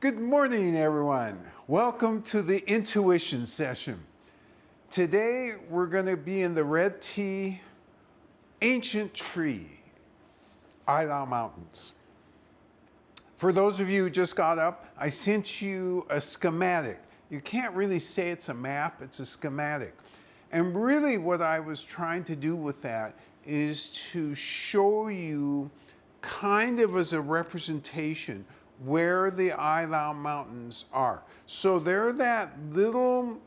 Good morning, everyone. Welcome to the intuition session. Today, we're going to be in the Red Tea Ancient Tree, Isla Mountains. For those of you who just got up, I sent you a schematic. You can't really say it's a map, it's a schematic. And really what I was trying to do with that is to show you kind of as a representation where the Isla Mountains are. So they're that little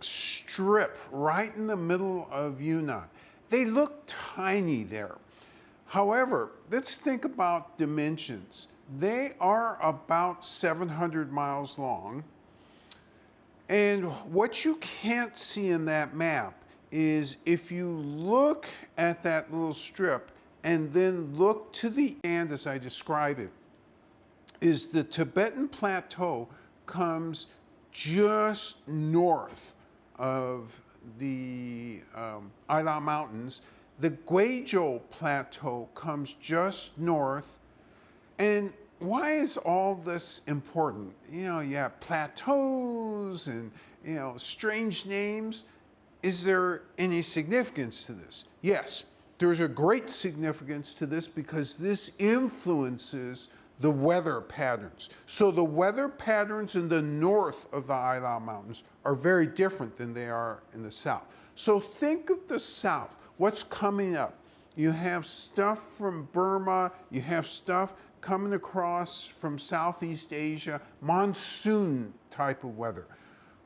strip right in the middle of Yunnan. They look tiny there. However, let's think about dimensions. They are about 700 miles long. And what you can't see in that map is if you look at that little strip and then look to the end as I describe it, is the Tibetan Plateau comes just north of the Isla Mountains. The Guizhou Plateau comes just north. And why is all this important? You know, you have plateaus and, you know, strange names. Is there any significance to this? Yes, there's a great significance to this because this influences the weather patterns. So the weather patterns in the north of the Isla Mountains are very different than they are in the south. So think of the south. What's coming up? You have stuff from Burma, you have stuff coming across from Southeast Asia, monsoon type of weather.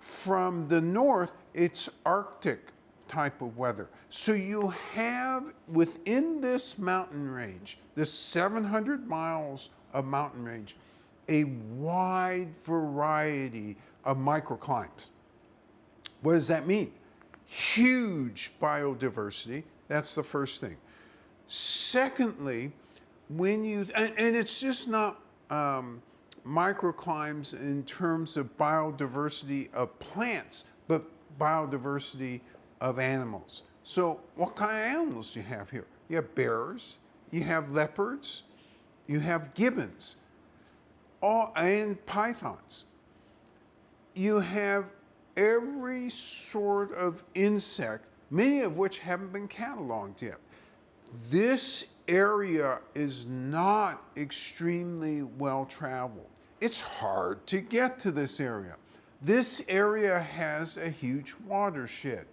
From the north, it's Arctic type of weather. So you have within this mountain range, this 700 miles of mountain range, a wide variety of microclimates. What does that mean? Huge biodiversity. That's the first thing. Secondly, when you, and it's just not microclimates in terms of biodiversity of plants, but biodiversity of animals. So what kind of animals do you have here? You have bears, you have leopards, you have gibbons, and pythons. You have every sort of insect, many of which haven't been cataloged yet. This area is not extremely well traveled. It's hard to get to this area. This area has a huge watershed.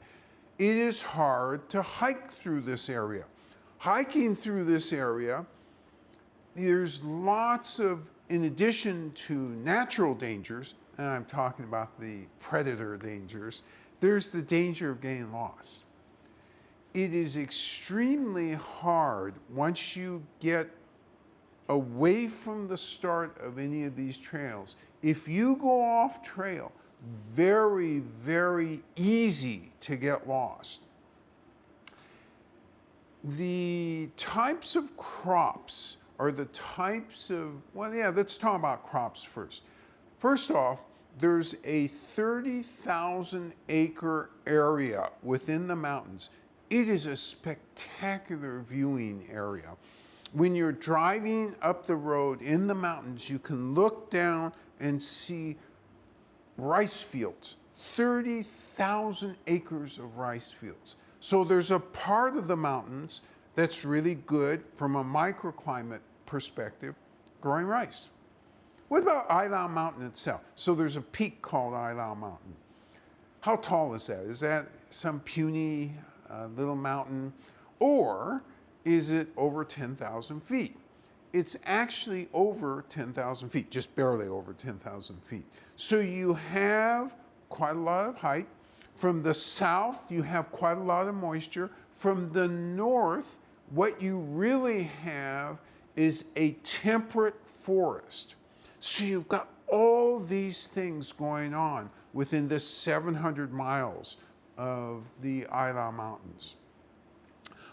It is hard to hike through this area. Hiking through this area, there's lots of, in addition to natural dangers, and I'm talking about the predator dangers, there's the danger of getting lost. It is extremely hard once you get away from the start of any of these trails. If you go off trail, very, very easy to get lost. The types of crops are the types of, well, yeah, let's talk about crops first. First off, there's a 30,000 acre area within the mountains. It is a spectacular viewing area. When you're driving up the road in the mountains, you can look down and see rice fields, 30,000 acres of rice fields. So there's a part of the mountains that's really good from a microclimate perspective, growing rice. What about Isla Mountain itself? So there's a peak called Isla Mountain. How tall is that? Is that some puny little mountain? Or is it over 10,000 feet? It's actually over 10,000 feet, just barely over 10,000 feet. So you have quite a lot of height. From the south, you have quite a lot of moisture. From the north, what you really have is a temperate forest. So you've got all these things going on within this 700 miles of the Isla Mountains.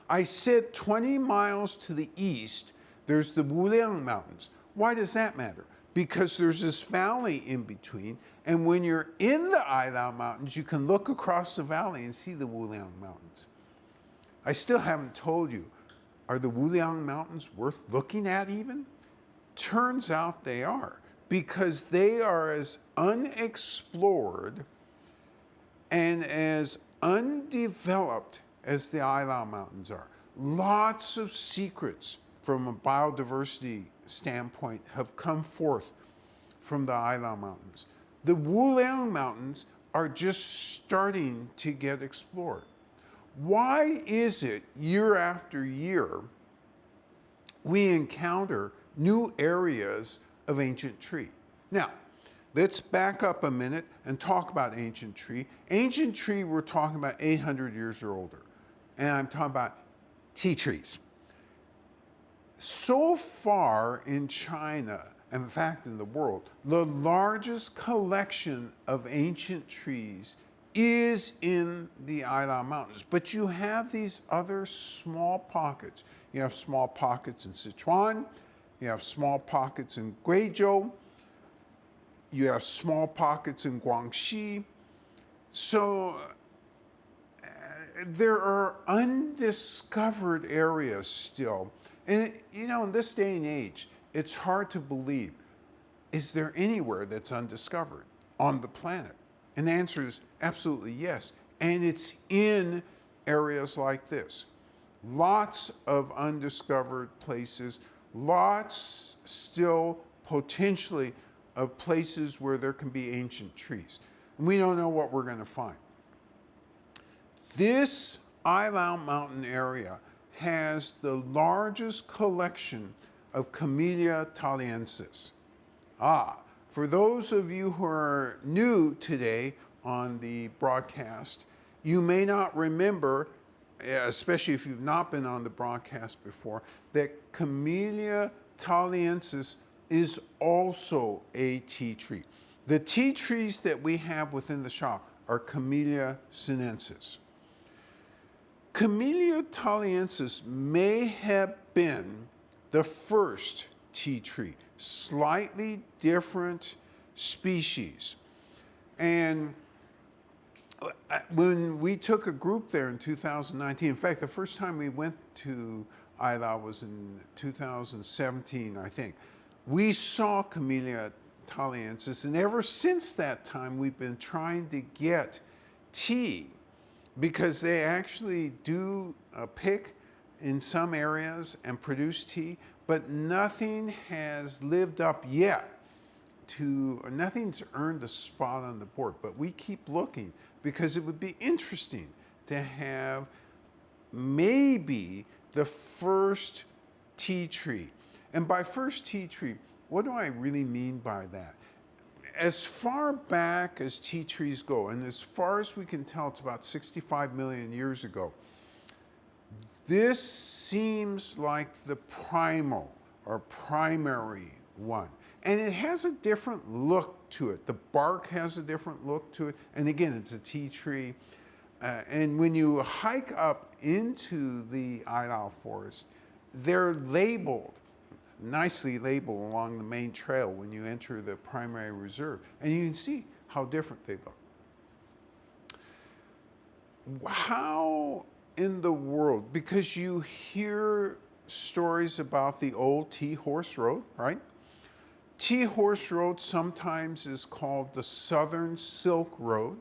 I said 20 miles to the east, there's the Wuliang Mountains. Why does that matter? Because there's this valley in between, and when you're in the Isla Mountains, you can look across the valley and see the Wuliang Mountains. I still haven't told you, are the Wuliang Mountains worth looking at even? Turns out they are, because they are as unexplored and as undeveloped as the Ilau Mountains are. Lots of secrets from a biodiversity standpoint have come forth from the Ilau Mountains. The Wuliang Mountains are just starting to get explored. Why is it year after year we encounter new areas of ancient tree? Now, let's back up a minute and talk about ancient tree. Ancient tree, we're talking about 800 years or older. And I'm talking about tea trees. So far in China, in fact in the world, the largest collection of ancient trees is in the Ilau Mountains. But you have these other small pockets. You have small pockets in Sichuan, you have small pockets in Guizhou, you have small pockets in Guangxi. So there are undiscovered areas still. And you know, in this day and age, it's hard to believe, is there anywhere that's undiscovered on the planet? And the answer is absolutely yes. And it's in areas like this. Lots of undiscovered places, lots still potentially of places where there can be ancient trees. And we don't know what we're going to find. This Ilau Mountain area has the largest collection of Camellia thaliensis. For those of you who are new today on the broadcast, you may not remember, especially if you've not been on the broadcast before, that Camellia thaliensis is also a tea tree. The tea trees that we have within the shop are Camellia sinensis. Camellia thaliensis may have been the first tea tree, slightly different species. And when we took a group there in 2019, in fact, the first time we went to Ilau was in 2017, I think, we saw Camellia thaliensis, and ever since that time, we've been trying to get tea, because they actually do pick in some areas and produce tea, but nothing has lived up yet to, nothing's earned a spot on the board. But we keep looking, because it would be interesting to have maybe the first tea tree. And by first tea tree, what do I really mean by that? As far back as tea trees go, and as far as we can tell, it's about 65 million years ago, this seems like the primal or primary one. And it has a different look to it. The bark has a different look to it. And again, it's a tea tree. And when you hike up into the Ilau forest, they're labeled, nicely labeled along the main trail when you enter the primary reserve. And you can see how different they look. How in the world, because you hear stories about the old Tea Horse Road, right? Tea Horse Road sometimes is called the Southern Silk Road.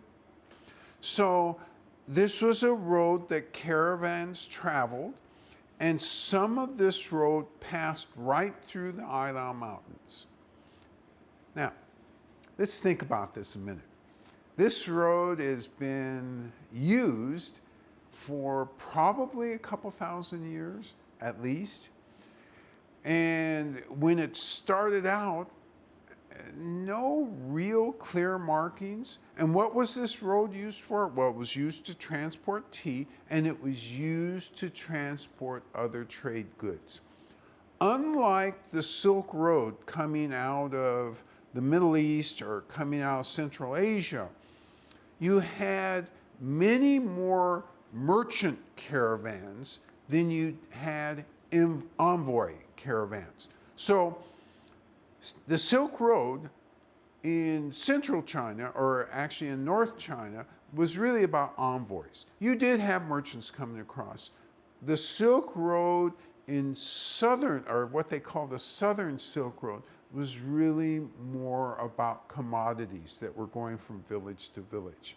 So this was a road that caravans traveled, and some of this road passed right through the Ilau Mountains. Now, let's think about this a minute. This road has been used for probably a couple thousand years, at least. And when it started out, no real clear markings. And what was this road used for? Well, it was used to transport tea, and it was used to transport other trade goods. Unlike the Silk Road coming out of the Middle East or coming out of Central Asia, you had many more merchant caravans than you had envoy caravans. So the Silk Road in central China, or actually in North China, was really about envoys. You did have merchants coming across. The Silk Road in southern, or what they call the Southern Silk Road, was really more about commodities that were going from village to village.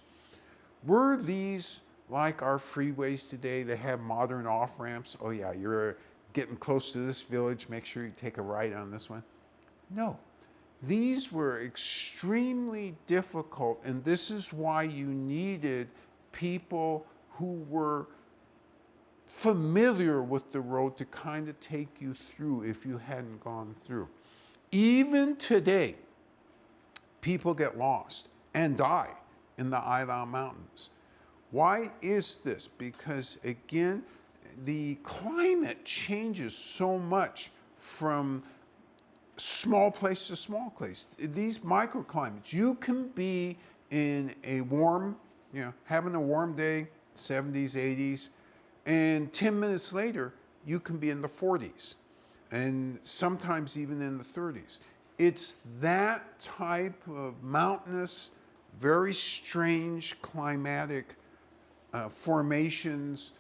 Were these like our freeways today that have modern off-ramps? Oh yeah, you're getting close to this village, make sure you take a right on this one. No, these were extremely difficult, and this is why you needed people who were familiar with the road to kind of take you through if you hadn't gone through. Even today, people get lost and die in the Ilau Mountains. Why is this? Because again, the climate changes so much from small place to small place. These microclimates, you can be in a warm, having a warm day, 70s, 80s, and 10 minutes later, you can be in the 40s, and sometimes even in the 30s. It's that type of mountainous, very strange climatic formations.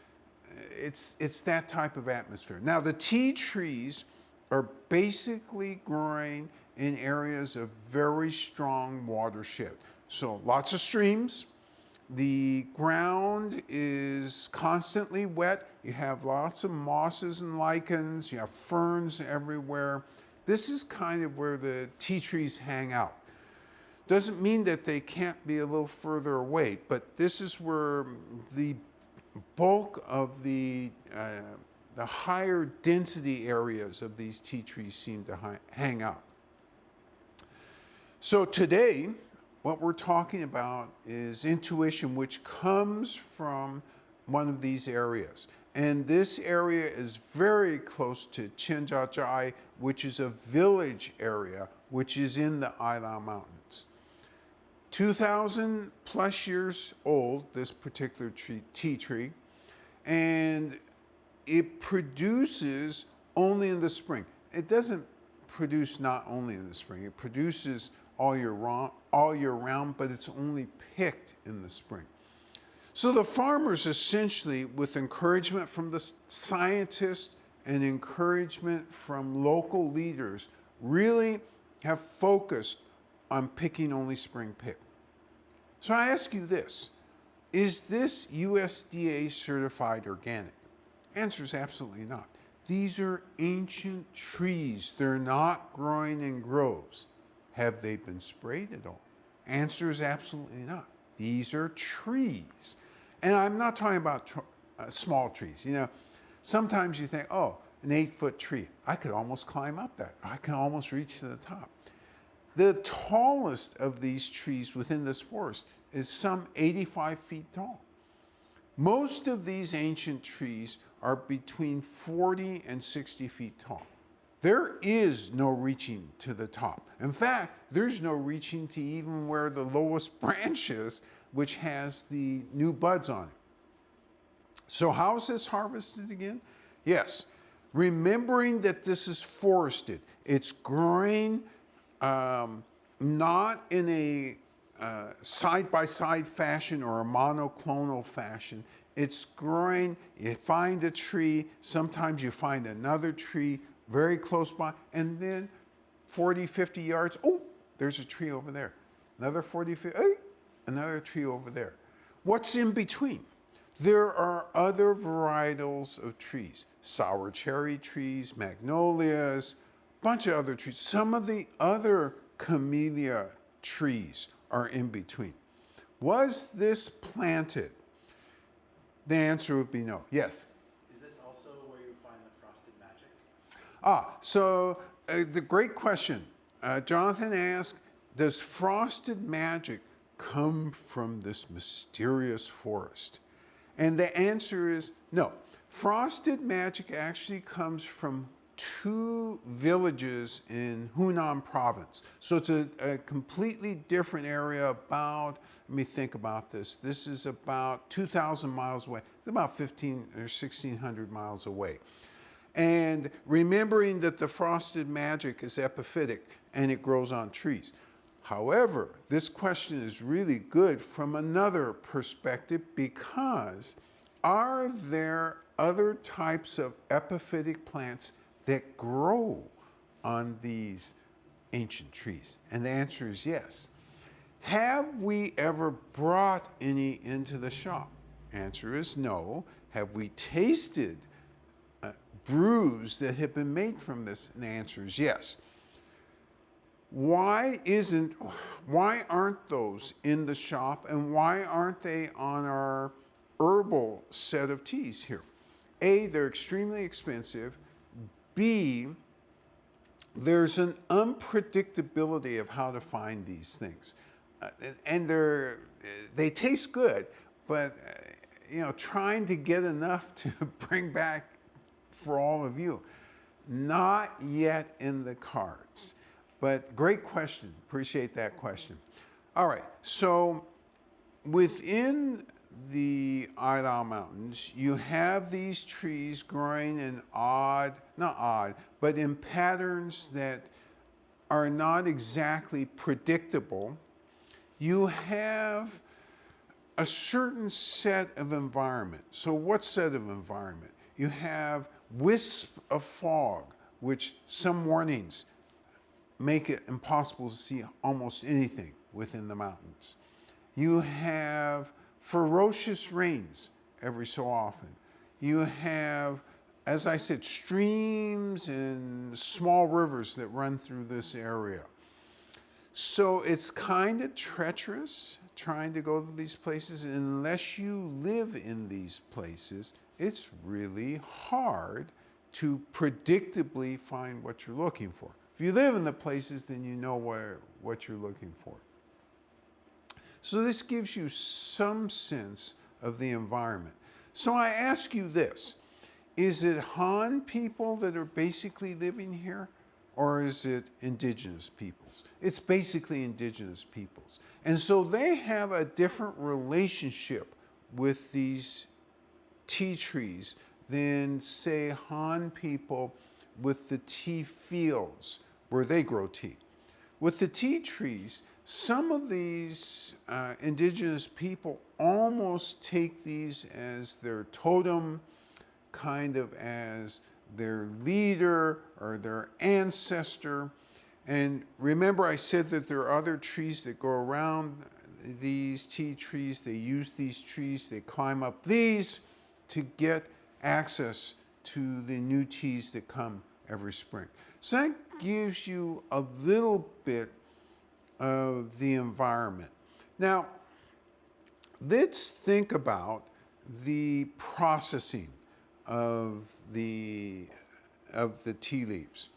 It's that type of atmosphere. Now, the tea trees are basically growing in areas of very strong watershed. So lots of streams. The ground is constantly wet. You have lots of mosses and lichens. You have ferns everywhere. This is kind of where the tea trees hang out. Doesn't mean that they can't be a little further away, but this is where the bulk of the higher density areas of these tea trees seem to hang out. So today, what we're talking about is intuition, which comes from one of these areas. And this area is very close to Chenjajai, which is a village area, which is in the Ilau Mountains. 2,000 plus years old, this particular tea tree, and it produces only in the spring. It doesn't produce not only in the spring, it produces all year round, but it's only picked in the spring. So the farmers essentially, with encouragement from the scientists and encouragement from local leaders, really have focused on picking only spring pick. So I ask you this, is this USDA certified organic? Answer is absolutely not. These are ancient trees. They're not growing in groves. Have they been sprayed at all? Answer is absolutely not. These are trees. And I'm not talking about small trees. Sometimes you think, oh, an 8-foot tree. I could almost climb up that. I can almost reach to the top. The tallest of these trees within this forest is some 85 feet tall. Most of these ancient trees are between 40 and 60 feet tall. There is no reaching to the top. In fact, there's no reaching to even where the lowest branch is, which has the new buds on it. So how is this harvested again? Yes, remembering that this is forested. It's growing not in a side-by-side fashion or a monoclonal fashion. It's growing, you find a tree, sometimes you find another tree very close by, and then 40, 50 yards, oh, there's a tree over there. Another 40, 50, hey, another tree over there. What's in between? There are other varietals of trees, sour cherry trees, magnolias, bunch of other trees. Some of the other camellia trees are in between. Was this planted? The answer would be no. Yes? Is this also where you find the frosted magic? The great question. Jonathan asked, does frosted magic come from this mysterious forest? And the answer is no. Frosted magic actually comes from 2 villages in Yunnan province. So it's a completely different area about, let me think about this. This is about 2,000 miles away. It's about 15 or 1,600 miles away. And remembering that the frosted magic is epiphytic and it grows on trees. However, this question is really good from another perspective, because are there other types of epiphytic plants that grow on these ancient trees? And the answer is yes. Have we ever brought any into the shop? Answer is no. Have we tasted brews that have been made from this? And the answer is yes. Why aren't those in the shop, and why aren't they on our herbal set of teas here? A, they're extremely expensive. B, there's an unpredictability of how to find these things. And they taste good, but trying to get enough to bring back for all of you, not yet in the cards. But great question. Appreciate that question. All right. So within the Idaho Mountains, you have these trees growing in but in patterns that are not exactly predictable. You have a certain set of environment. So what set of environment? You have wisps of fog, which some mornings make it impossible to see almost anything within the mountains. You have ferocious rains every so often. You have, as I said, streams and small rivers that run through this area. So it's kind of treacherous trying to go to these places. Unless you live in these places, it's really hard to predictably find what you're looking for. If you live in the places, then you know what you're looking for. So this gives you some sense of the environment. So I ask you this, is it Han people that are basically living here, or is it indigenous peoples? It's basically indigenous peoples. And so they have a different relationship with these tea trees than, say, Han people with the tea fields where they grow tea. With the tea trees, some of these indigenous people almost take these as their totem, kind of as their leader or their ancestor. And remember, I said that there are other trees that go around these tea trees. They use these trees, they climb up these to get access to the new teas that come every spring. So that gives you a little bit of the environment. Now, let's think about the processing of the tea leaves.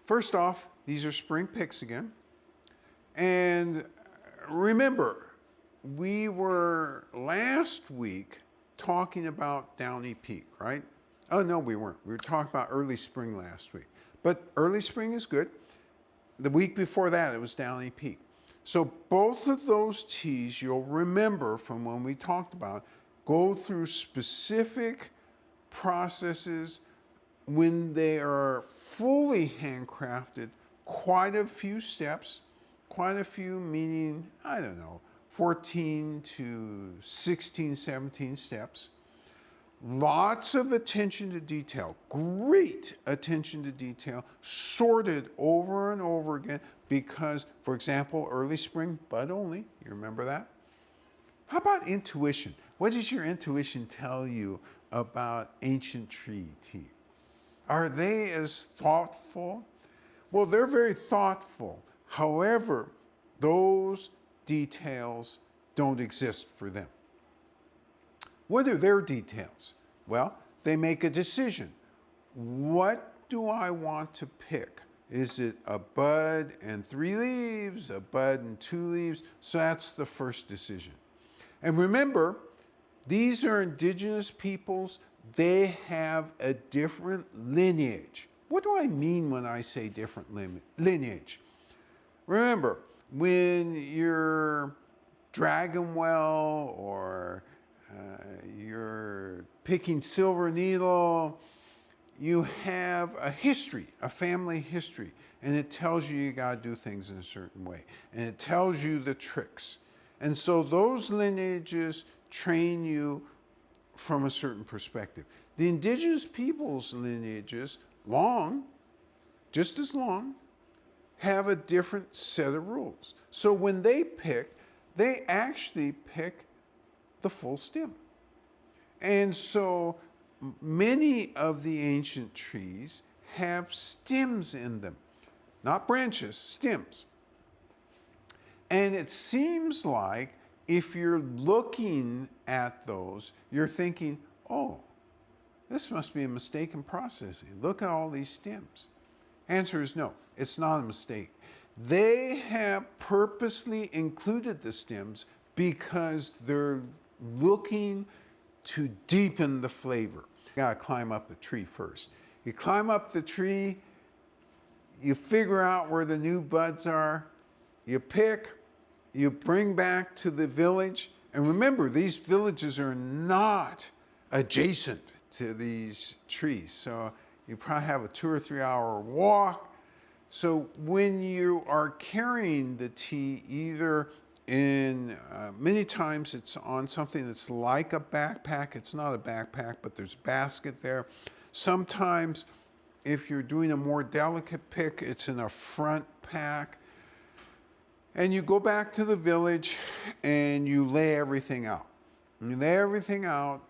First off, these are spring picks again. And remember, we were last week talking about Downy Peak, right? Oh, no, we weren't. We were talking about early spring last week. But early spring is good. The week before that, it was Downy Peak. So both of those teas, you'll remember from when we talked about, go through specific processes. When they are fully handcrafted, quite a few steps, quite a few meaning, 14 to 16, 17 steps. Lots of attention to detail, great attention to detail, sorted over and over again because, for example, early spring, bud only, you remember that? How about intuition? What does your intuition tell you about ancient tree tea? Are they as thoughtful? Well, they're very thoughtful. However, those details don't exist for them. What are their details? Well, they make a decision. What do I want to pick? Is it a bud and 3 leaves, a bud and 2 leaves? So that's the first decision. And remember, these are indigenous peoples. They have a different lineage. What do I mean when I say different lineage? Remember, when you're dragon well or you're picking silver needle, you have a history, a family history, and it tells you you got to do things in a certain way, and it tells you the tricks. And so those lineages train you from a certain perspective. The indigenous peoples' lineages, long, just as long, have a different set of rules. So when they pick, they actually pick the full stem. And so many of the ancient trees have stems in them, not branches, stems. And it seems like if you're looking at those, you're thinking, oh, this must be a mistake in processing. Look at all these stems. Answer is no, it's not a mistake. They have purposely included the stems because they're looking to deepen the flavor. You gotta climb up the tree first. You climb up the tree, you figure out where the new buds are, you pick, you bring back to the village. And remember, these villages are not adjacent to these trees. So you probably have a 2 or 3 hour walk. So when you are carrying the tea, either in, many times it's on something that's like a backpack. It's not a backpack, but there's a basket there. Sometimes if you're doing a more delicate pick, it's in a front pack. And you go back to the village and you lay everything out. You lay everything out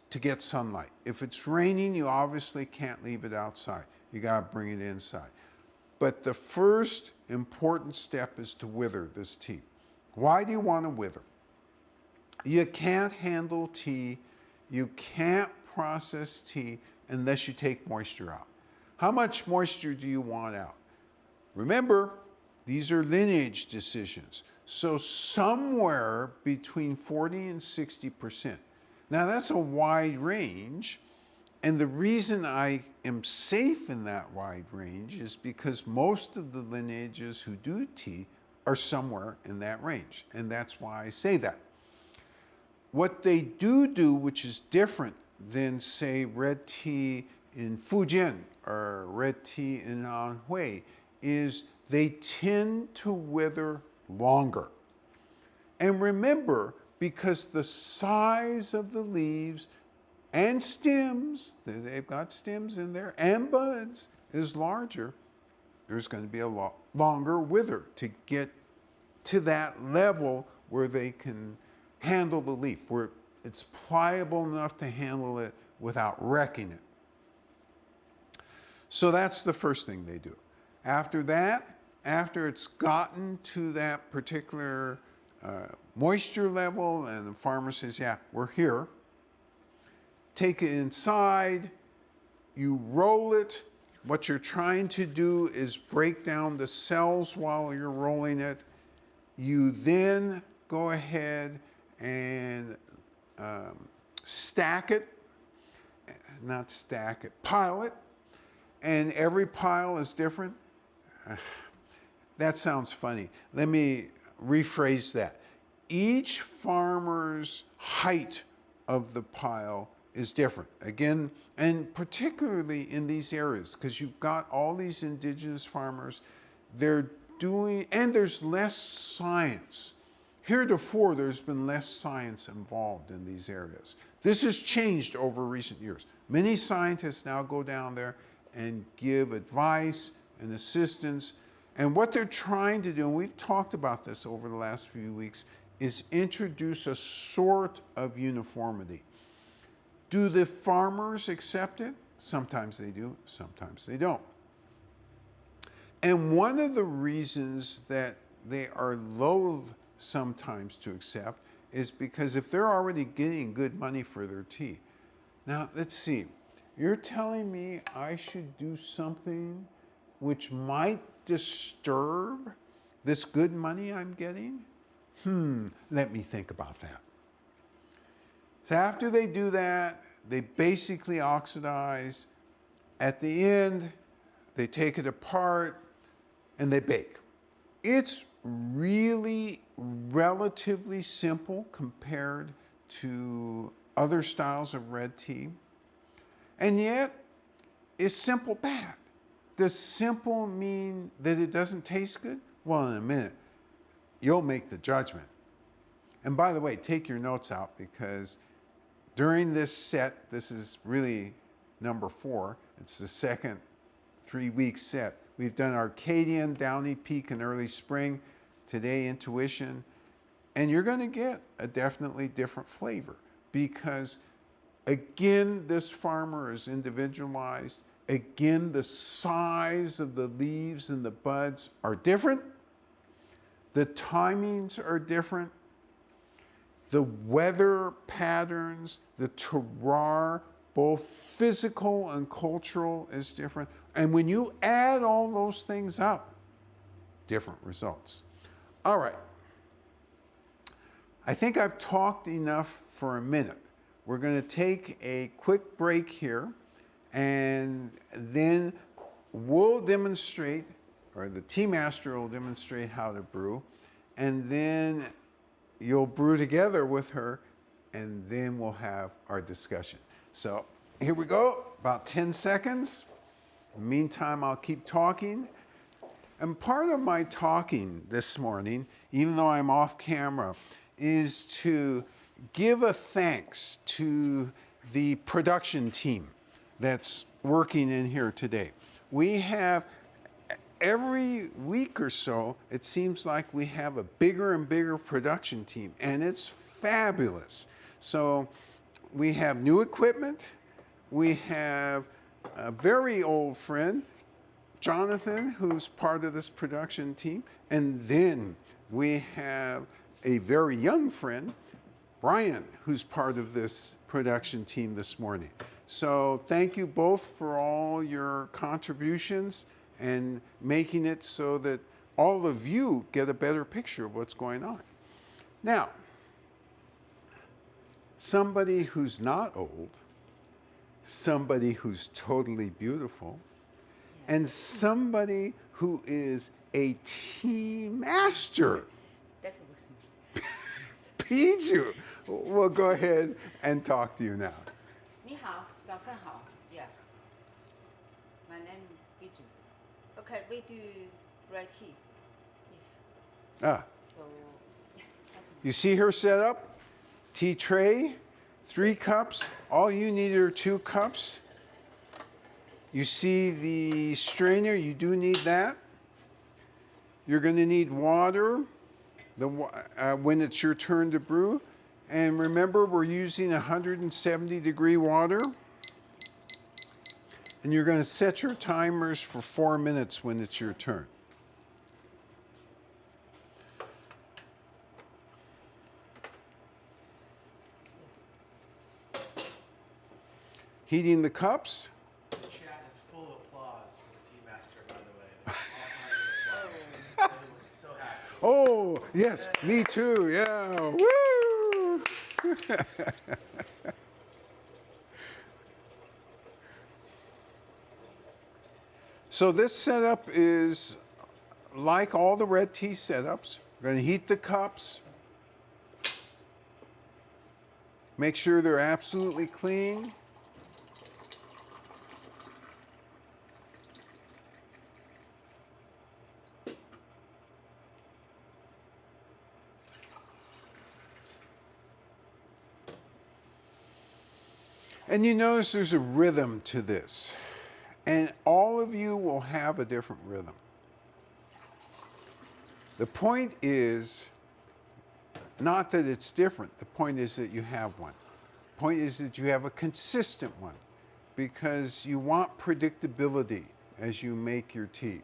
to get sunlight. If it's raining, you obviously can't leave it outside. You gotta bring it inside. But the first important step is to wither this tea. Why do you want to wither? You can't handle tea, you can't process tea unless you take moisture out. How much moisture do you want out? Remember, these are lineage decisions. So somewhere between 40 and 60%. Now that's a wide range. And the reason I am safe in that wide range is because most of the lineages who do tea are somewhere in that range. And that's why I say that. What they do, which is different than, say, red tea in Fujian or red tea in Anhui, is they tend to wither longer. And remember, because the size of the leaves and stems, they've got stems in there, and buds is larger, there's going to be a longer wither to get to that level where they can handle the leaf, where it's pliable enough to handle it without wrecking it. So that's the first thing they do. After that, after it's gotten to that particular moisture level and the farmer says, yeah, we're here, take it inside, you roll it. What you're trying to do is break down the cells while you're rolling it. You then go ahead and stack it, not stack it, pile it, and every pile is different. That sounds funny. Let me rephrase that. Each farmer's height of the pile is different. Again, and particularly in these areas, because you've got all these indigenous farmers, they're doing, and there's less science. Heretofore, there's been less science involved in these areas. This has changed over recent years. Many scientists now go down there and give advice and assistance. And what they're trying to do, and we've talked about this over the last few weeks, is introduce a sort of uniformity. Do the farmers accept it? Sometimes they do, sometimes they don't. And one of the reasons that they are loath sometimes to accept is because if they're already getting good money for their tea. Now, let's see. You're telling me I should do something which might disturb this good money I'm getting? Let me think about that. So after they do that, they basically oxidize. At the end, they take it apart and they bake. It's really relatively simple compared to other styles of red tea. And yet, is simple bad? Does simple mean that it doesn't taste good? Well, in a minute, you'll make the judgment. And by the way, take your notes out because during this set, this is really number 4, it's the second 3-week set, We've done Arcadian, Downy Peak, and Early Spring. Today, Intuition. And you're going to get a definitely different flavor because, again, this farmer is individualized. Again, the size of the leaves and the buds are different. The timings are different. The weather patterns, the terroir, both physical and cultural, is different. And when you add all those things up, different results. All right. I think I've talked enough for a minute. We're going to take a quick break here, and then we'll demonstrate, or the tea master will demonstrate how to brew, and then you'll brew together with her, and then we'll have our discussion. So here we go, about 10 seconds. In the meantime, I'll keep talking. And part of my talking this morning, even though I'm off camera, is to give a thanks to the production team that's working in here today. We have, every week or so, it seems like we have a bigger and bigger production team, and it's fabulous. So we have new equipment. We have a very old friend, Jonathan, who's part of this production team. And then we have a very young friend, Brian, who's part of this production team this morning. So thank you both for all your contributions and making it so that all of you get a better picture of what's going on. Now, somebody who's not old, somebody who's totally beautiful, and somebody who is a tea master. That was me. Piju, we'll go ahead and talk to you now. 你好，早上好。Yeah. My name is Biju. Okay, we do red tea. Yes. Ah, So. you see her set up? Tea tray, 3 cups. All you need are 2 cups. You see the strainer, you do need that. You're going to need water when it's your turn to brew. And remember, we're using 170-degree water. And you're going to set your timers for 4 minutes when it's your turn. Heating the cups. The chat is full of applause for the tea master, by the way. They're all applause. Everyone's so happy. Oh, yes, me too, yeah, woo! So this setup is like all the red tea setups. We're going to heat the cups. Make sure they're absolutely clean. And you notice there's a rhythm to this. And all of you will have a different rhythm. The point is not that it's different. The point is that you have one. The point is that you have a consistent one because you want predictability as you make your tea.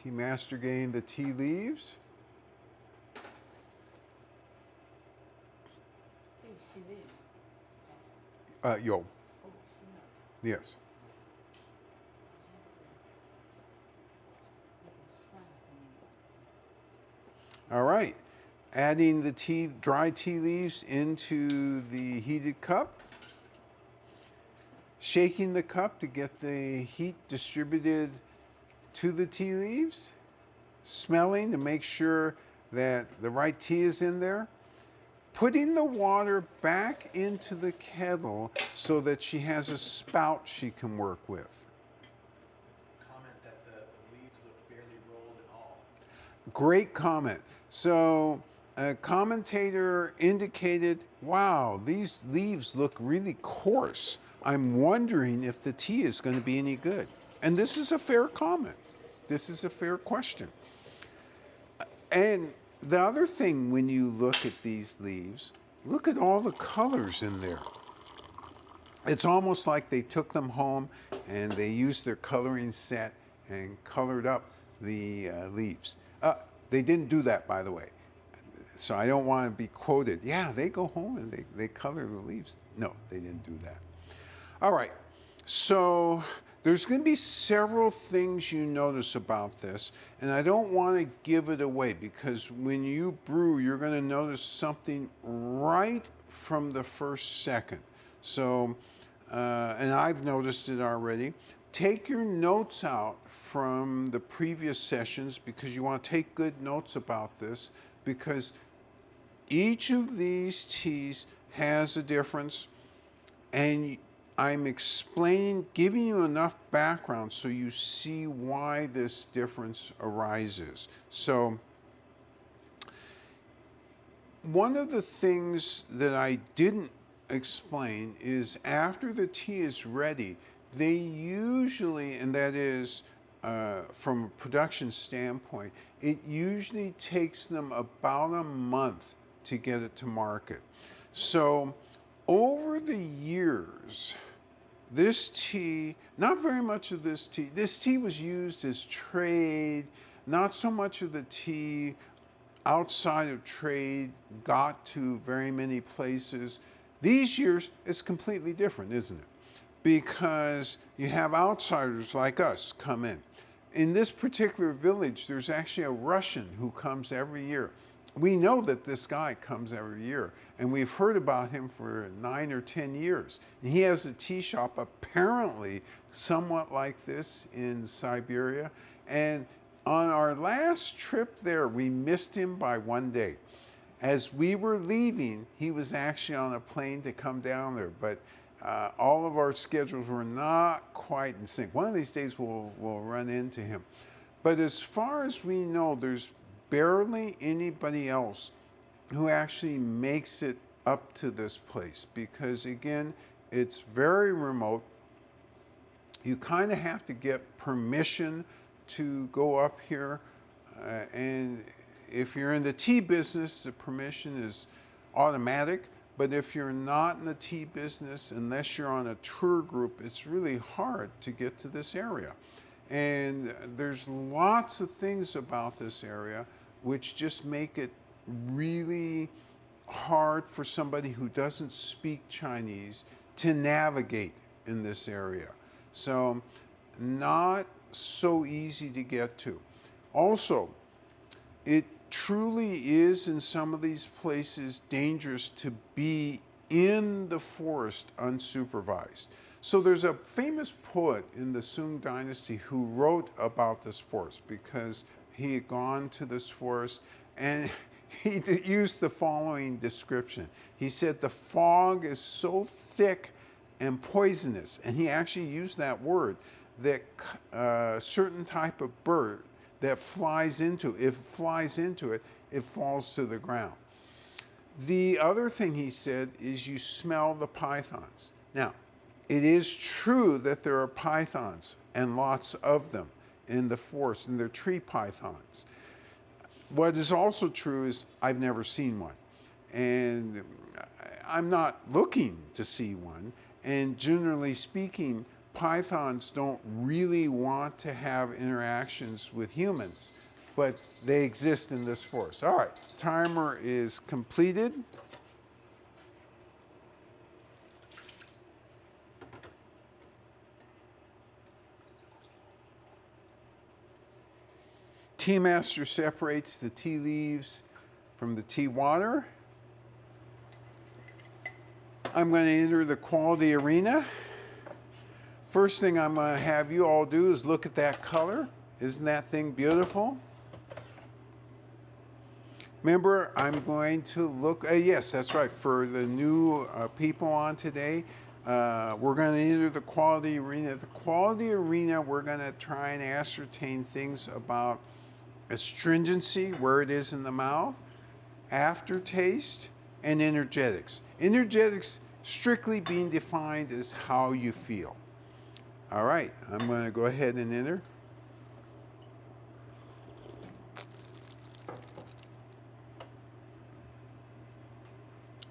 Tea master getting the tea leaves. Yo. Yes. All right. Adding the dry tea leaves into the heated cup. Shaking the cup to get the heat distributed to the tea leaves. Smelling to make sure that the right tea is in there. Putting the water back into the kettle so that she has a spout she can work with. Comment that the leaves look barely rolled at all. Great comment. So a commentator indicated, wow, these leaves look really coarse. I'm wondering if the tea is going to be any good. And this is a fair comment. This is a fair question. And the other thing when you look at these leaves, look at all the colors in there. It's almost like they took them home and they used their coloring set and colored up the leaves. They didn't do that, by the way. So I don't want to be quoted. Yeah, they go home and they color the leaves. No, they didn't do that. All right, so there's going to be several things you notice about this, and I don't want to give it away because when you brew, you're going to notice something right from the first second. So, and I've noticed it already. Take your notes out from the previous sessions because you want to take good notes about this, because each of these teas has a difference, and I'm explaining, giving you enough background so you see why this difference arises. So one of the things that I didn't explain is after the tea is ready, they usually, and that is from a production standpoint, it usually takes them about a month to get it to market. So over the years, this tea, not very much of this tea was used as trade, not so much of the tea outside of trade got to very many places. These years, it's completely different, isn't it? Because you have outsiders like us come in. In this particular village, there's actually a Russian who comes every year. We know that this guy comes every year, and we've heard about him for 9 or 10 years. And he has a tea shop apparently somewhat like this in Siberia. And on our last trip there, we missed him by 1 day. As we were leaving, he was actually on a plane to come down there, but all of our schedules were not quite in sync. One of these days we'll run into him. But as far as we know, there's barely anybody else who actually makes it up to this place, because again, it's very remote. You kind of have to get permission to go up here, and if you're in the tea business, the permission is automatic. But if you're not in the tea business, unless you're on a tour group, it's really hard to get to this area. And there's lots of things about this area which just make it really hard for somebody who doesn't speak Chinese to navigate in this area. So not so easy to get to. Also, it truly is in some of these places dangerous to be in the forest unsupervised. So there's a famous poet in the Sung dynasty who wrote about this forest because he had gone to this forest, and he used the following description. He said, the fog is so thick and poisonous, and he actually used that word, that a certain type of bird that flies into it, if it flies into it, it falls to the ground. The other thing he said is you smell the pythons. Now, it is true that there are pythons and lots of them in the forest, and they're tree pythons. What is also true is I've never seen one, and I'm not looking to see one, and generally speaking, pythons don't really want to have interactions with humans, but they exist in this forest. All right, timer is completed. Tea master separates the tea leaves from the tea water. I'm going to enter the quality arena. First thing I'm going to have you all do is look at that color. Isn't that thing beautiful? Remember, I'm going to look, yes, that's right, for the new people on today, we're going to enter the quality arena. The quality arena, we're going to try and ascertain things about astringency, where it is in the mouth, aftertaste, and energetics. Energetics strictly being defined as how you feel. All right, I'm going to go ahead and enter.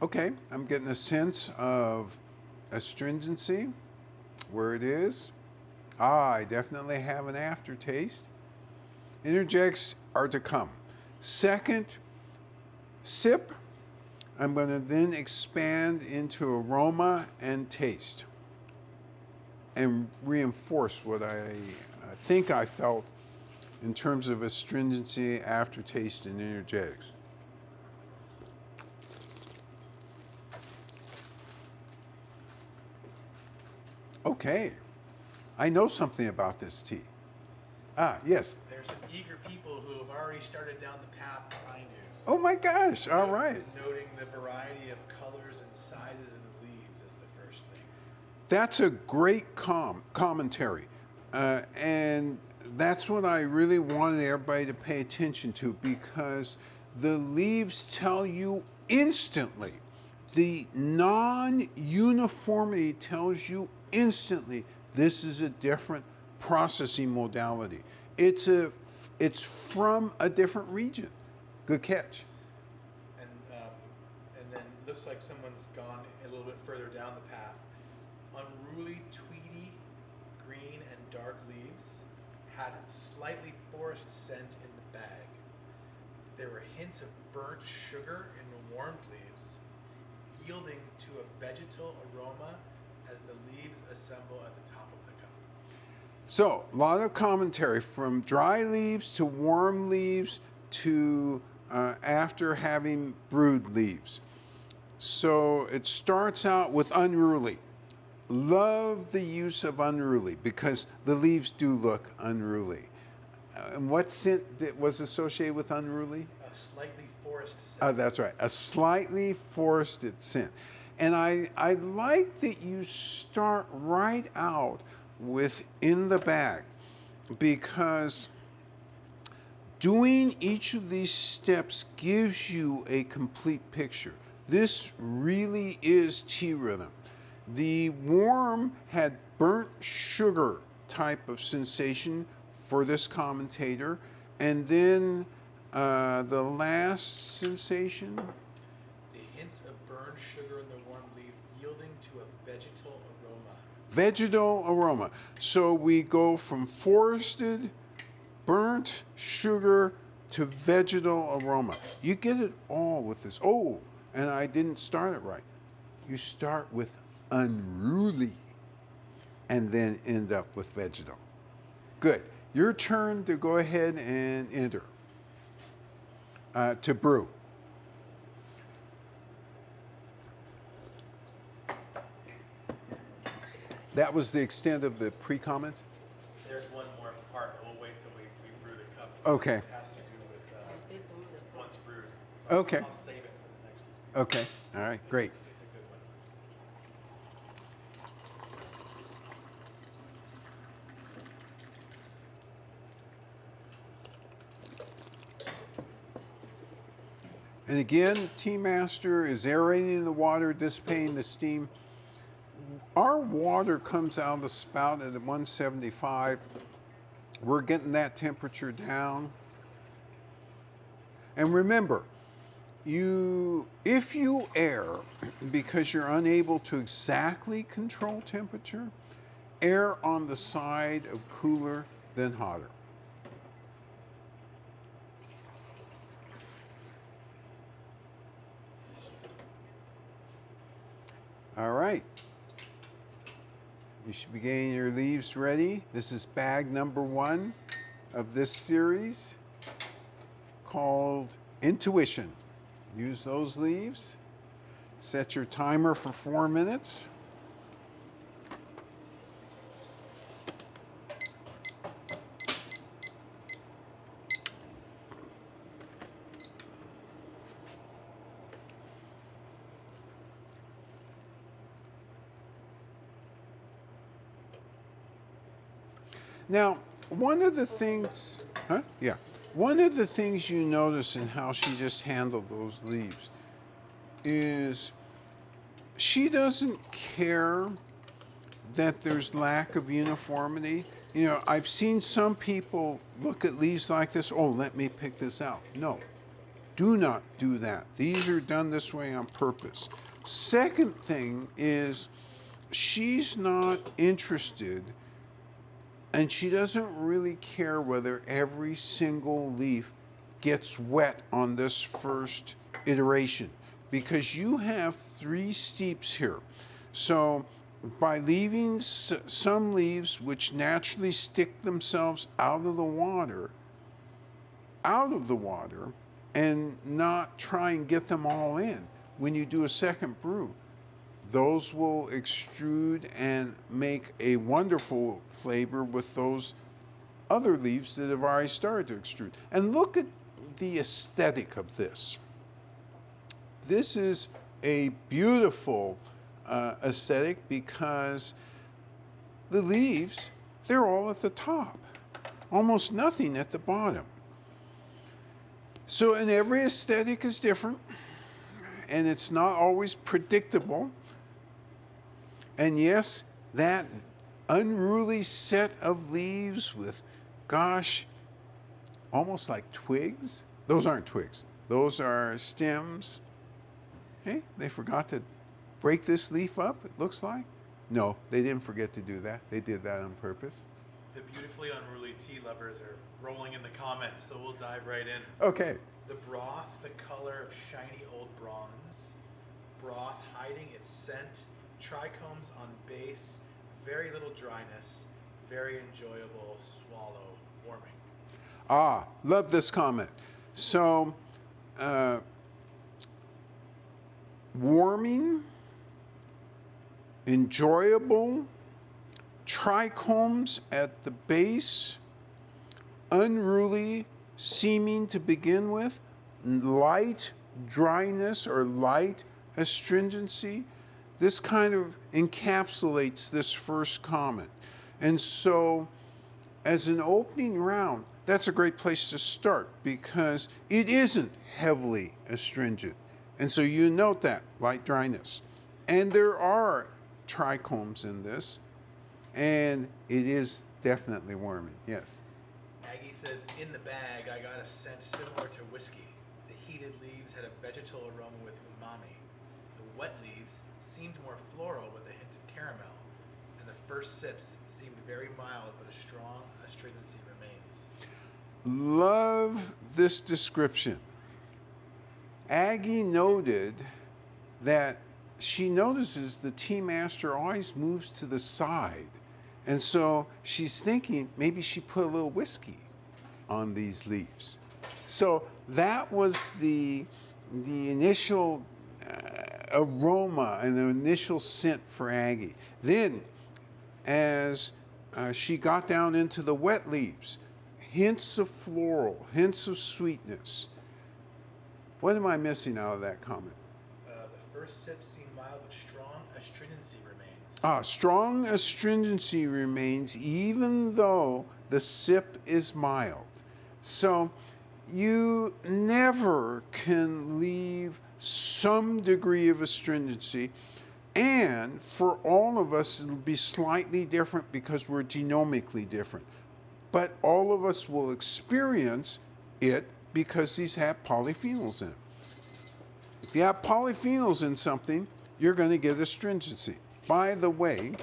Okay, I'm getting a sense of astringency, where it is. I definitely have an aftertaste. Interjects are to come. Second sip, I'm going to then expand into aroma and taste and reinforce what I think I felt in terms of astringency, aftertaste, and energetics. Okay, I know something about this tea. Ah, yes. There's some eager people who have already started down the path behind you. So Oh my gosh, all right. noting the variety of colors and sizes in the leaves is the first thing. That's a great commentary. And that's what I really wanted everybody to pay attention to, because the leaves tell you instantly. The non-uniformity tells you instantly this is a different processing modality. It's from a different region. Good catch. And then it looks like someone's gone a little bit further down the path. Unruly, tweedy, green and dark leaves had slightly forest scent in the bag. There were hints of burnt sugar in the warmed leaves, yielding to a vegetal aroma as the leaves assemble at the top of the cup. So, a lot of commentary from dry leaves to warm leaves to after having brewed leaves. So it starts out with unruly. Love the use of unruly because the leaves do look unruly. And what scent was associated with unruly? A slightly forest scent. That's right, a slightly forested scent. And I like that you start right out with in the bag, because doing each of these steps gives you a complete picture. This really is tea rhythm. The warm had burnt sugar type of sensation for this commentator, and then the last sensation. The hints of burned sugar in the warm leaves yielding to a vegetal aroma. Vegetal aroma. So we go from forested, burnt sugar to vegetal aroma. You get it all with this. Oh, and I didn't start it right. You start with unruly and then end up with vegetal. Good. Your turn to go ahead and enter. To brew. That was the extent of the pre-comments? There's one more part. We'll wait till we brew the cup. Okay. It has to do with They brew the once brewed. So Okay. I'll save it for the next one. Okay. All right. Great. It's a good one. And again, Tea Master is aerating the water, dissipating the steam. Our water comes out of the spout at 175. We're getting that temperature down. And remember, if you air because you're unable to exactly control temperature, air on the side of cooler than hotter. All right. You should be getting your leaves ready. This is bag number 1 of this series called Intuition. Use those leaves. Set your timer for 4 minutes. Now, one of the things, one of the things you notice in how she just handled those leaves is she doesn't care that there's lack of uniformity. You know, I've seen some people look at leaves like this, oh, let me pick this out. No, do not do that. These are done this way on purpose. Second thing is she's not interested and she doesn't really care whether every single leaf gets wet on this first iteration because you have 3 steeps here. So by leaving some leaves which naturally stick themselves out of the water, and not try and get them all in, when you do a second brew, those will extrude and make a wonderful flavor with those other leaves that have already started to extrude. And look at the aesthetic of this. This is a beautiful aesthetic because the leaves, they're all at the top, almost nothing at the bottom. So, and every aesthetic is different, and it's not always predictable. And yes, that unruly set of leaves with, gosh, almost like twigs. Those aren't twigs. Those are stems. Hey, they forgot to break this leaf up, it looks like. No, they didn't forget to do that. They did that on purpose. The beautifully unruly tea lovers are rolling in the comments, so we'll dive right in. Okay. The broth, the color of shiny old bronze. Broth hiding its scent. Trichomes on base. Very little dryness. Very enjoyable swallow. Warming. Ah, love this comment. So, warming, enjoyable, trichomes at the base, unruly seeming to begin with, light dryness or light astringency. This kind of encapsulates this first comment. And so, as an opening round, that's a great place to start because it isn't heavily astringent. And so you note that, light dryness. And there are trichomes in this, and it is definitely warming, yes. Aggie says, in the bag, I got a scent similar to whiskey. The heated leaves had a vegetal aroma with umami. The wet leaves seemed more floral with a hint of caramel. And the first sips seemed very mild, but a strong astringency remains. Love this description. Aggie noted that she notices the tea master always moves to the side. And so she's thinking maybe she put a little whiskey on these leaves. So that was the initial aroma and the initial scent for Aggie. Then as she got down into the wet leaves, hints of floral, hints of sweetness. What am I missing out of that comment? The first sip seemed mild, but strong astringency remains. Ah, strong astringency remains even though the sip is mild. So you never can leave some degree of astringency. And for all of us, it'll be slightly different because we're genomically different. But all of us will experience it because these have polyphenols in it. If you have polyphenols in something, you're going to get astringency. By the way,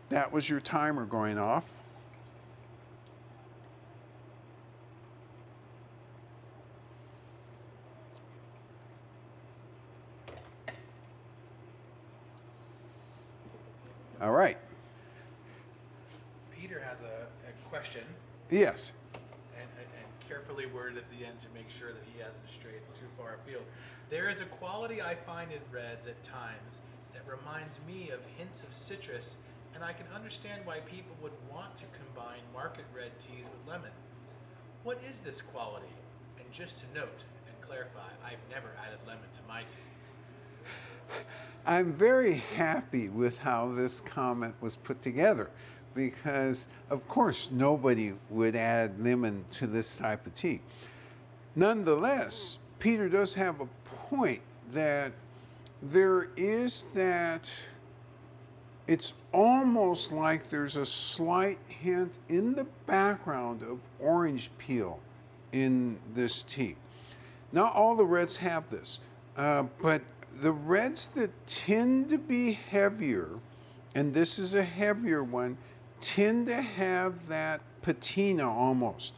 that was your timer going off. All right. Peter has a question. Yes. And carefully worded at the end to make sure that he hasn't strayed too far afield. There is a quality I find in reds at times that reminds me of hints of citrus, and I can understand why people would want to combine market red teas with lemon. What is this quality? And just to note and clarify, I've never added lemon to my tea. I'm very happy with how this comment was put together because, of course, nobody would add lemon to this type of tea. Nonetheless, Peter does have a point that there is that, it's almost like there's a slight hint in the background of orange peel in this tea. Not all the reds have this, but the reds that tend to be heavier, and this is a heavier one, tend to have that patina almost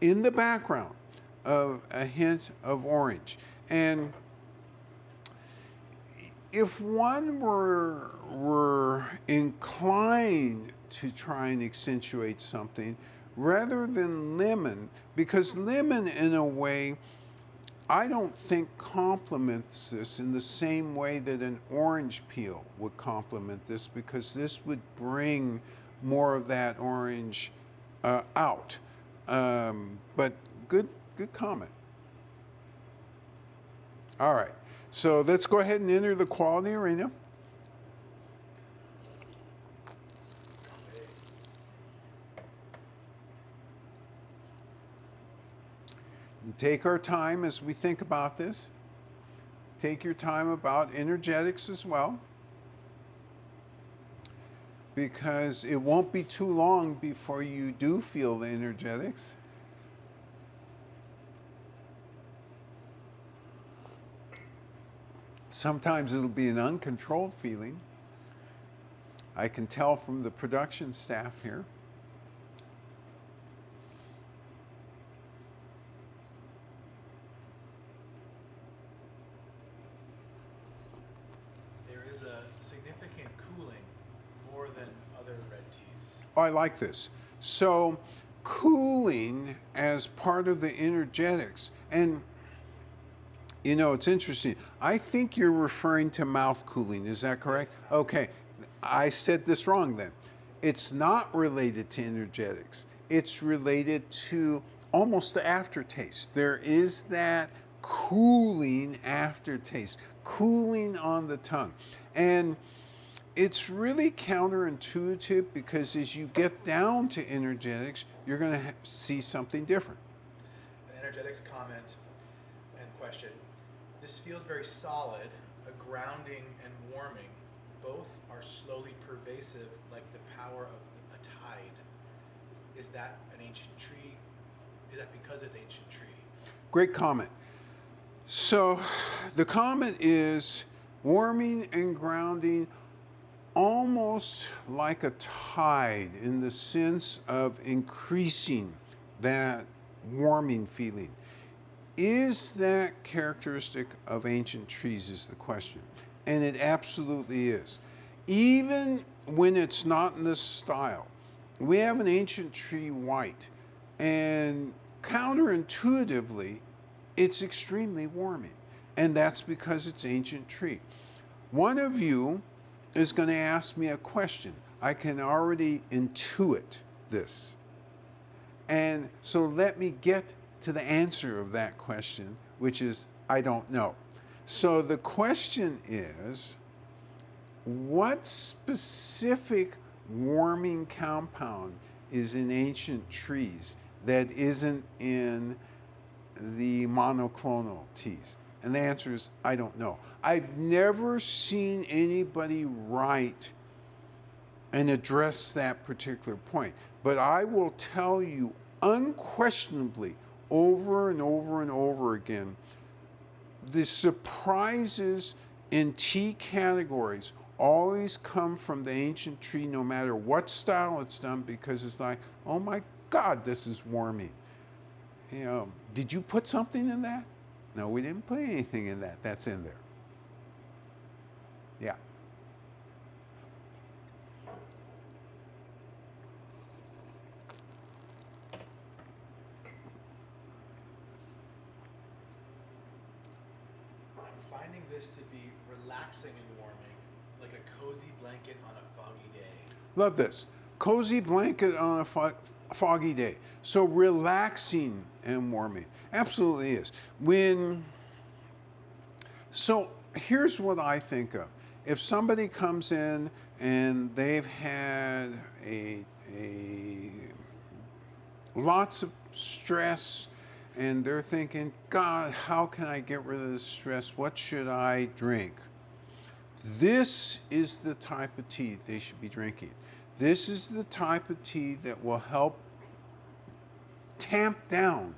in the background of a hint of orange. And if one were inclined to try and accentuate something rather than lemon, because lemon in a way I don't think complements this in the same way that an orange peel would complement this, because this would bring more of that orange out. But good comment. All right, so let's go ahead and enter the quality arena. And take our time as we think about this. Take your time about energetics as well, because it won't be too long before you do feel the energetics. Sometimes it'll be an uncontrolled feeling. I can tell from the production staff here. There is a significant cooling, more than other red teas. Oh, I like this. So cooling as part of the energetics. And you know, it's interesting. I think you're referring to mouth cooling. Is that correct? Okay. I said this wrong then. It's not related to energetics. It's related to almost the aftertaste. There is that cooling aftertaste, cooling on the tongue. And it's really counterintuitive, because as you get down to energetics, you're going to see something different. An energetics comment and question. This feels very solid, a grounding and warming. Both are slowly pervasive, like the power of a tide. Is that an ancient tree? Is that because it's ancient tree? Great comment. So the comment is warming and grounding, almost like a tide, in the sense of increasing that warming feeling. Is that characteristic of ancient trees is the question. And it absolutely is. Even when it's not in this style. We have an ancient tree white, and counterintuitively, it's extremely warming. And that's because it's ancient tree. One of you is going to ask me a question. I can already intuit this. And so let me get to the answer of that question, which is, I don't know. So the question is, what specific warming compound is in ancient trees that isn't in the monoclonal teas? And the answer is, I don't know. I've never seen anybody write and address that particular point. But I will tell you unquestionably, over and over and over again, the surprises in tea categories always come from the ancient tree, no matter what style it's done, because it's like, oh my God, this is warming. You know, did you put something in that? No, we didn't put anything in that. That's in there. Yeah. I'm finding this to be relaxing and warming, like a cozy blanket on a foggy day. Love this. Cozy blanket on a foggy day. So relaxing and warming. Absolutely is. So here's what I think of. If somebody comes in and they've had lots of stress, and they're thinking, God, how can I get rid of this stress? What should I drink? this is the type of tea they should be drinking. This is the type of tea that will help tamp down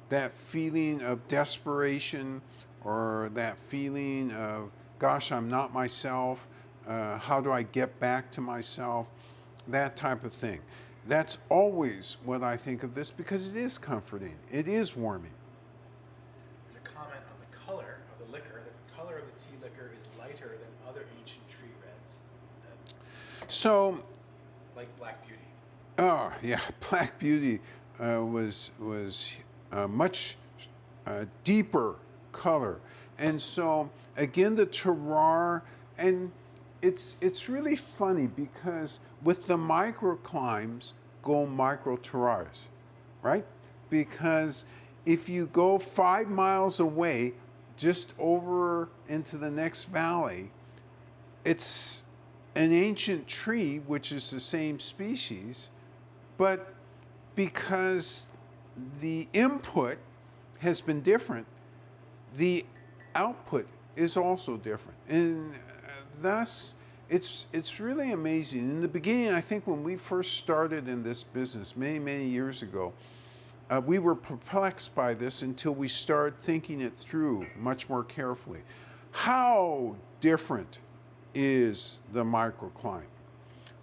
that feeling of desperation or that feeling of, gosh, I'm not myself. How do I get back to myself? That type of thing. That's always what I think of this because it is comforting. It is warming. There's a comment on the color of the liquor. The color of the tea liquor is lighter than other ancient tree reds. So, Like Black Beauty. oh yeah, Black Beauty was much deeper color, and so again the terroir, and it's really funny because with the microclimes go micro terroirs, right? Because if you go 5 miles away, just over into the next valley, it's an ancient tree, which is the same species, but because the input has been different, the output is also different. And thus, it's really amazing. In the beginning, I think when we first started in this business many years ago, we were perplexed by this until we started thinking it through much more carefully. How different is the microclimate?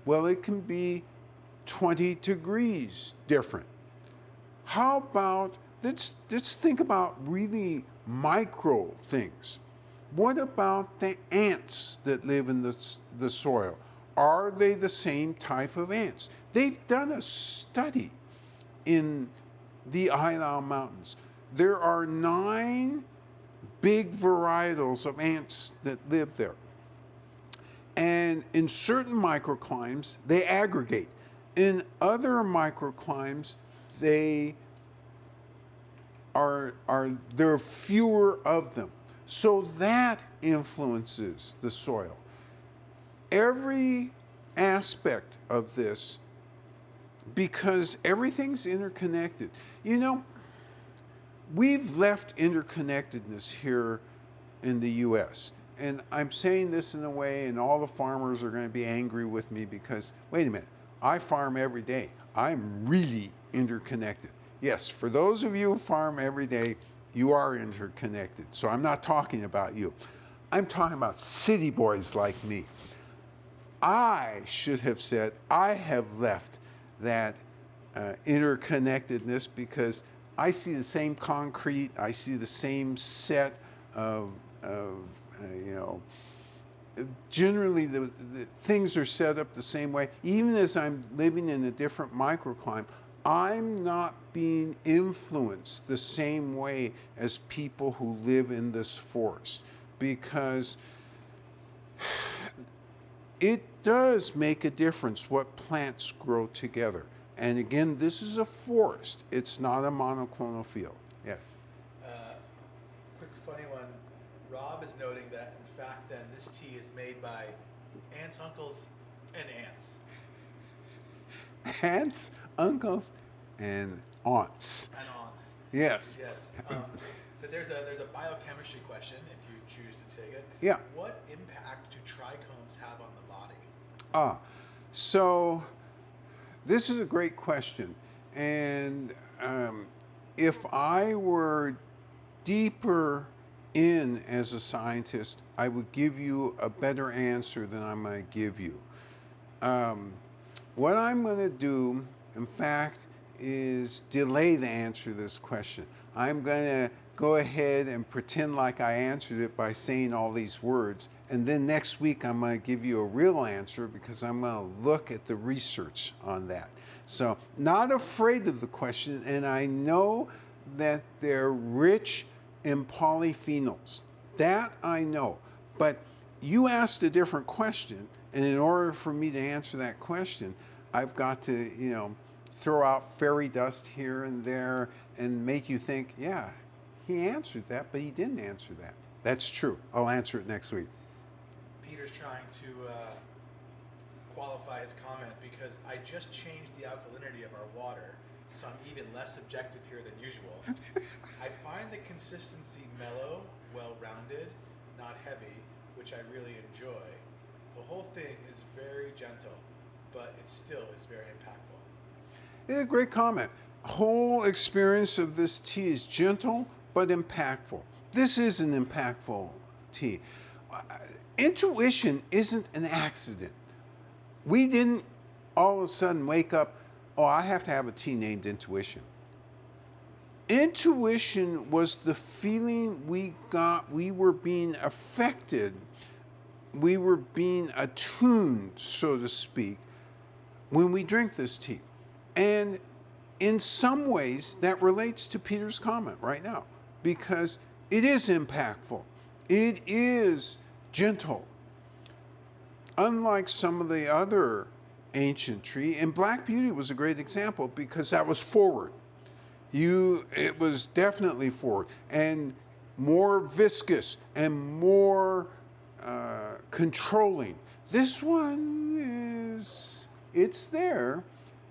Well, it can be 20 degrees different. How about, let's think about really micro things. What about the ants that live in the soil? Are they the same type of ants? They've done a study in the Ailau Mountains. There are 9 big varietals of ants that live there. And in certain microclimes, they aggregate. In other microclimes, there are fewer of them. So that influences the soil. Every aspect of this, because everything's interconnected. You know, we've left interconnectedness here in the US. And I'm saying this in a way, and all the farmers are going to be angry with me because, wait a minute, I farm every day. I'm really interconnected. Yes, for those of you who farm every day, you are interconnected. So I'm not talking about you. I'm talking about city boys like me. I should have said I have left that interconnectedness because I see the same concrete, I see the same set of you know, generally the things are set up the same way. Even as I'm living in a different microclimate, I'm not being influenced the same way as people who live in this forest, because it does make a difference what plants grow together. And again, this is a forest. It's not a monoclonal field. Yes? Quick funny one. Rob is noting that, in fact, then this tea is made by aunts, uncles, and aunts. Aunts, uncles, and aunts. And aunts. Yes. Yes. But there's a biochemistry question, if you choose to take it. Yeah. What impact do trichomes have on the body? So this is a great question. And if I were deeper in as a scientist, I would give you a better answer than I'm going to give you. What I'm going to do, in fact, is delay the answer to this question. I'm going to go ahead and pretend like I answered it by saying all these words, and then next week I'm going to give you a real answer because I'm going to look at the research on that. So, not afraid of the question, and I know that they're rich in polyphenols. That I know. But you asked a different question, and in order for me to answer that question, I've got to, you know, throw out fairy dust here and there and make you think, yeah, he answered that, but he didn't answer that. That's true. I'll answer it next week. Peter's trying to qualify his comment because I just changed the alkalinity of our water, so I'm even less objective here than usual. I find the consistency mellow, well-rounded, not heavy, which I really enjoy. The whole thing is very gentle, but it still is very impactful. Yeah, great comment. Whole experience of this tea is gentle but impactful. This is an impactful tea. Intuition isn't an accident. We didn't all of a sudden wake up, oh, I have to have a tea named Intuition. Intuition was the feeling we got. We were being affected. We were being attuned, so to speak, when we drink this tea. And in some ways, that relates to Peter's comment right now, because it is impactful. It is gentle. Unlike some of the other ancient tree, and Black Beauty was a great example because that was forward. It was definitely forward and more viscous and more controlling. This one it's there,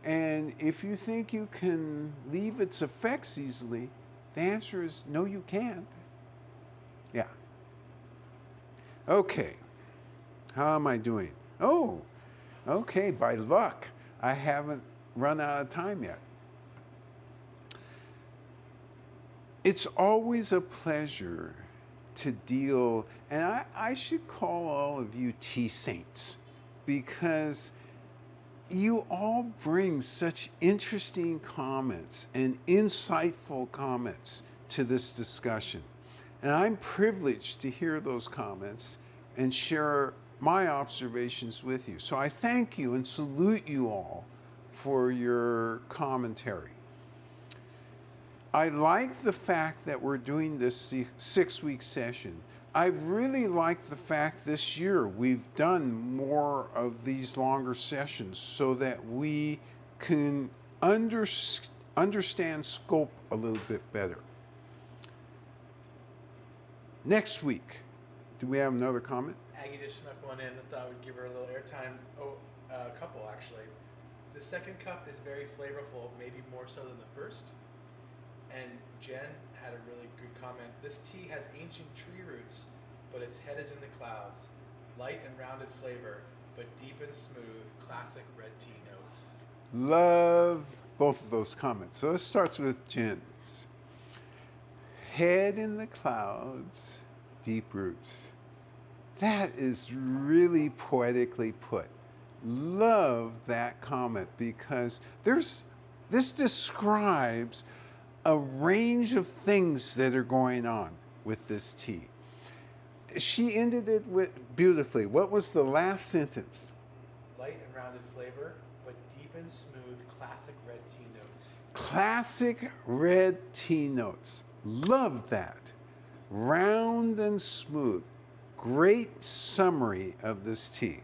and if you think you can leave its effects easily, the answer is no, you can't. Yeah. Okay. How am I doing? Oh, okay, by luck, I haven't run out of time yet. It's always a pleasure to deal, and I should call all of you tea saints, because you all bring such interesting comments and insightful comments to this discussion. And I'm privileged to hear those comments and share my observations with you. So I thank you and salute you all for your commentary. I like the fact that we're doing this 6-week session. I really like the fact this year we've done more of these longer sessions so that we can understand scope a little bit better. Next week, do we have another comment? Aggie just snuck one in. I thought we'd give her a little airtime. Oh, a couple actually. The second cup is very flavorful, maybe more so than the first. And Jen had a really good comment. This tea has ancient tree roots, but its head is in the clouds. Light and rounded flavor, but deep and smooth, classic red tea notes. Love both of those comments. So this starts with Jen's. Head in the clouds, deep roots. That is really poetically put. Love that comment, because this describes a range of things that are going on with this tea. She ended it with beautifully. What was the last sentence? Light and rounded flavor, but deep and smooth, classic red tea notes. Classic red tea notes. Love that. Round and smooth. Great summary of this tea.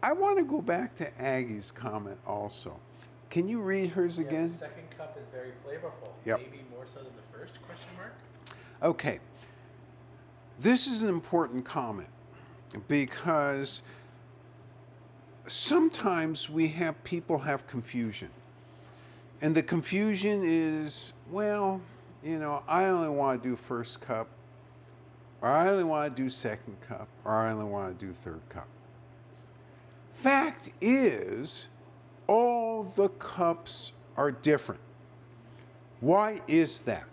I want to go back to Aggie's comment also. Can you read hers again? The second cup is very flavorful. Yep. Maybe more so than the first, question mark? Okay. This is an important comment because sometimes people have confusion. And the confusion is, well, I only want to do first cup, or I only want to do second cup, or I only want to do third cup. Fact is, all the cups are different. Why is that?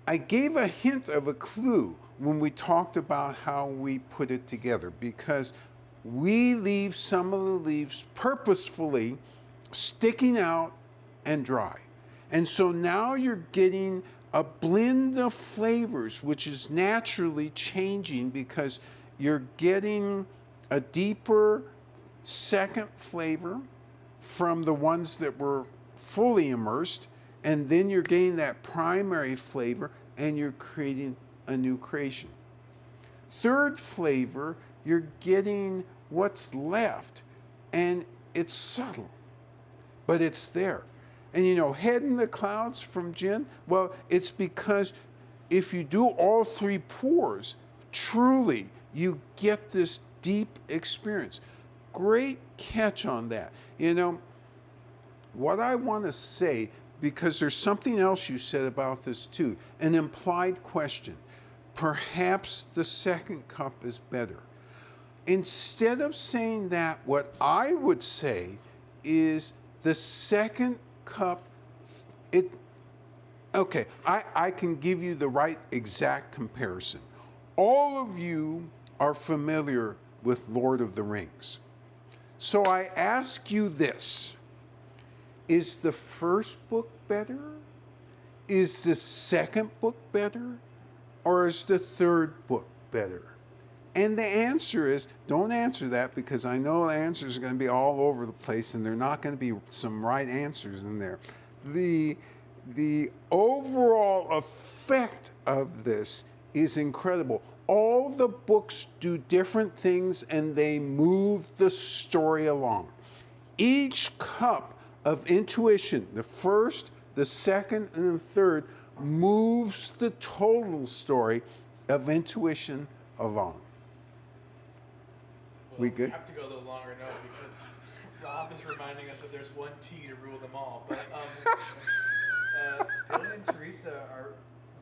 I gave a hint of a clue when we talked about how we put it together, because we leave some of the leaves purposefully sticking out and dry. And so now you're getting a blend of flavors, which is naturally changing because you're getting a deeper second flavor from the ones that were fully immersed, and then you're getting that primary flavor and you're creating a new creation. Third flavor, you're getting what's left, and it's subtle, but it's there. And head in the clouds from Jen, well, it's because if you do all 3 pours, truly you get this deep experience. Great catch on that. What I want to say, because there's something else you said about this too, an implied question. perhaps the second cup is better. Instead of saying that, what I would say is the second cup, okay, I can give you the right exact comparison. All of you are familiar with Lord of the Rings. So I ask you this, is the first book better? Is the second book better? Or is the third book better? And the answer is, don't answer that, because I know the answers are going to be all over the place and there are not going to be some right answers in there. The overall effect of this is incredible. All the books do different things and they move the story along. Each cup of intuition, the first, the second, and the third, moves the total story of intuition along. Well, We good? have to go a little longer now because Rob is reminding us that there's one tea to rule them all. But Dylan and Teresa are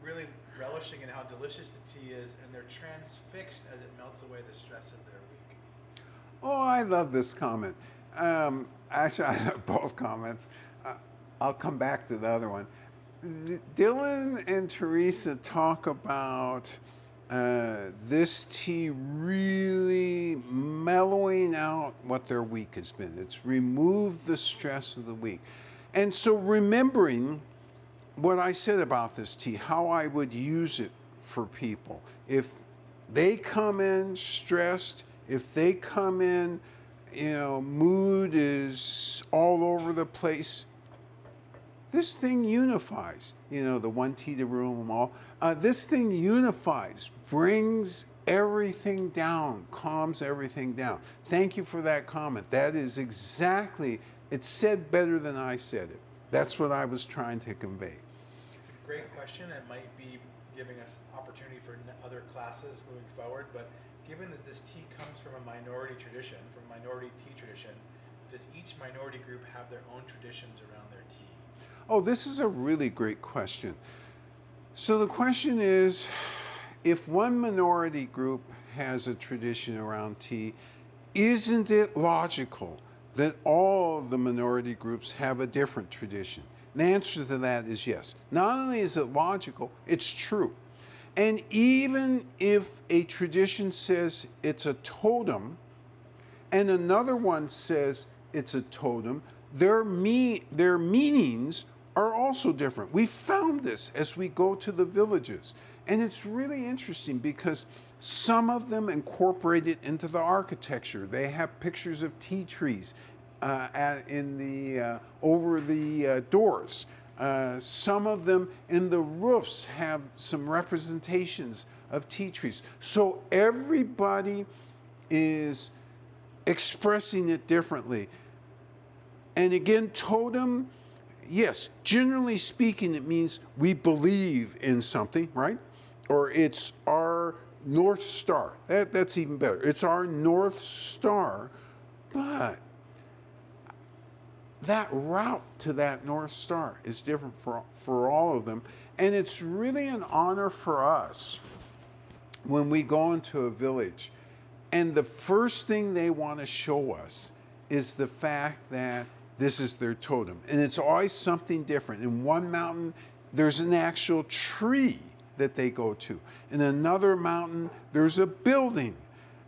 really relishing in how delicious the tea is, and they're transfixed as it melts away the stress of their week. Oh, I love this comment. Actually, I have both comments. I'll come back to the other one. Dylan and Teresa talk about this tea really mellowing out what their week has been. It's removed the stress of the week. And so remembering what I said about this tea, how I would use it for people. If they come in stressed, if they come in, mood is all over the place, this thing unifies. The one tea to rule them all. This thing unifies, brings everything down, calms everything down. Thank you for that comment. That is exactly, it's said better than I said it. That's what I was trying to convey. It's a great question. It might be giving us opportunity for other classes moving forward, but given that this tea comes from a minority tradition, from a minority tea tradition, does each minority group have their own traditions around their tea? Oh, this is a really great question. So the question is, if one minority group has a tradition around tea, isn't it logical that all of the minority groups have a different tradition? The answer to that is yes. Not only is it logical, it's true. And even if a tradition says it's a totem and another one says it's a totem, their meanings are also different. We found this as we go to the villages. And it's really interesting because some of them incorporate it into the architecture. They have pictures of tea trees over the doors. Some of them in the roofs have some representations of tea trees. So everybody is expressing it differently. And again, totem, yes, generally speaking, it means we believe in something, right? Or it's our North Star. That's even better. It's our North Star, but that route to that North Star is different for all of them. And it's really an honor for us when we go into a village and the first thing they want to show us is the fact that this is their totem. And it's always something different. In one mountain, there's an actual tree that they go to. In another mountain, there's a building.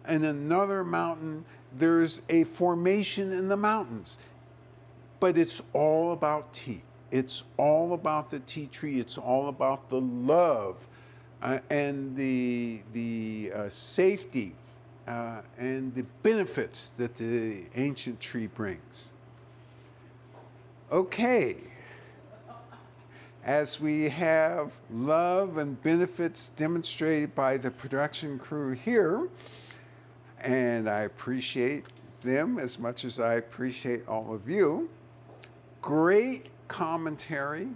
In another mountain, there's a formation in the mountains. But it's all about tea. It's all about the tea tree. It's all about the love and the safety and the benefits that the ancient tree brings. Okay. As we have love and benefits demonstrated by the production crew here, and I appreciate them as much as I appreciate all of you. Great commentary.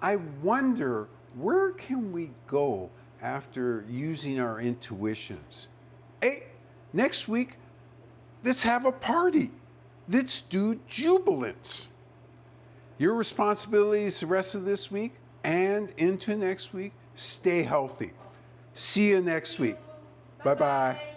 I wonder, where can we go after using our intuitions? Hey, next week, let's have a party. Let's do jubilance. Your responsibilities the rest of this week and into next week, stay healthy. See you next week. Bye bye.